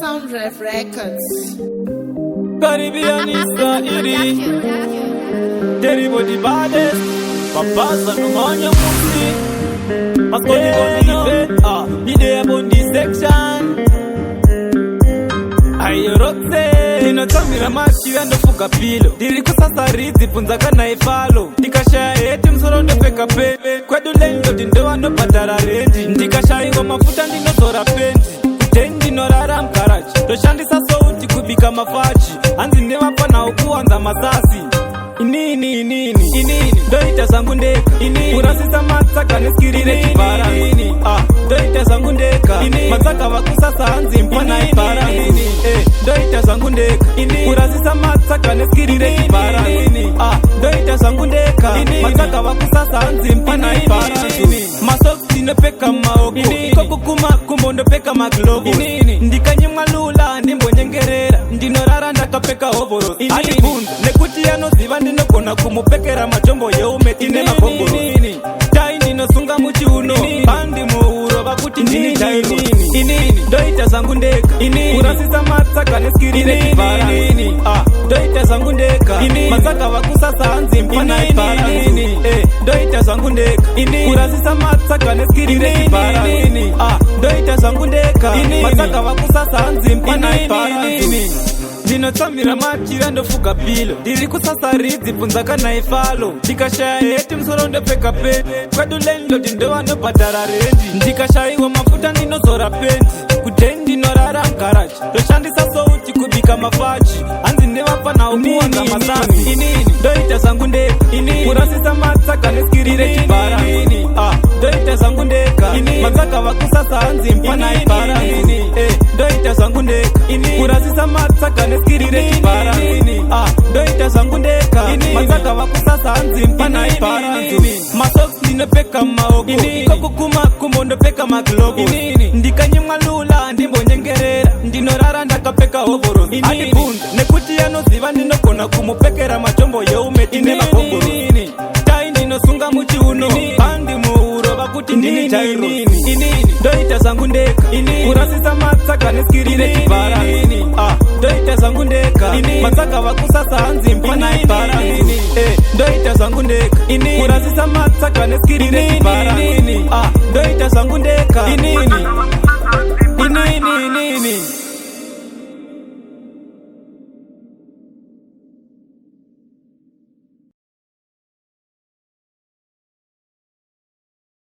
Soundrev Records. Caribbean Israeli Terrible the baddest Papasa no manya musi Mascoti on the bed Idea on the section Ayo rote Inotamira machi ando fuka pilo Diri kusasa rizi punzaka na ifalo Ndikashaya eti msoro ndo peka pepe Kwedu lendo dindoa no patara renji Ndikashaya ingo mafuta ndino zora penji Kutendi no rara mkarachi Toshandisa souti kubika mafachi Anzi nevapa na ukuanza masasi Inini Doita zangu ndeka Urasisa matsaka neskirire kipara Doita zangu ndeka Matsaka wakusasa anzi mpana ipara Doita zangu ndeka Urasisa matsaka neskirire kipara Doita zangu ndeka Matsaka wakusasa anzi mpana ipara Masoksi nepeka maoko Kokukuma kumbondo peka maglobo Ndikanyimwa lula ndimbo nyengerera Ndinorara ndakapeka ovoro Alibunda nekuti yanoziva ndinogona kumupekera majombo yeumeti nemagogoro Tai ndinosunga muchiuno Bandi muuro vakuti ndini tainini Doita zangu ndeka Urasisa matsaka neskirire kipara Doita zangu ndeka Matsaka wakusasa anzi mpana ipara Doita zangu ndeka Urasisa matsaka neskirire kipara Doita zangu ndeka Matsaka wakusasa anzi mpana ipara Ndinotsamira machira ndofuka pilo Diri kusasa ridzi punzaka na ifalo Ndikashaya eti msoro ndopeka pe Kwedu lendo dindoa no patara renji Ndikashaiwa mafuta ndinozora penji Kutendi norara mkarachi Toshandisa souti kubika mafachi Anzi nevapa na ukuanga masasi Doita zangu ndeka Urasisa matsaka neskirire kipara Doita zangu ndeka Matsaka wakusasa anzi mpana ipara Doita zangu ndeka Urasisa matsaka neskirire kipara Doita zangu ndeka Matsaka wakusasa anzi mpana ipara Masoksi ndinopeka maoko Kokukuma kumbondo peka maglobo Ndikanyimwa lula ndimbo nyengerera Ndinorara ndakapeka ovoro Alibunda nekuti yanoziva ndinogona kumupekera majombo yeumeti nemagogoro Tai ndinosunga muchiuno Bandi muuro vakuti ndini tainini Doita zangu ndeka Urasisa matsaka neskirire kipara Doita zangu ndeka Matsaka wakusasa anzi mpana ipara Doita zangu ndeka Urasisa matsaka neskirire kipara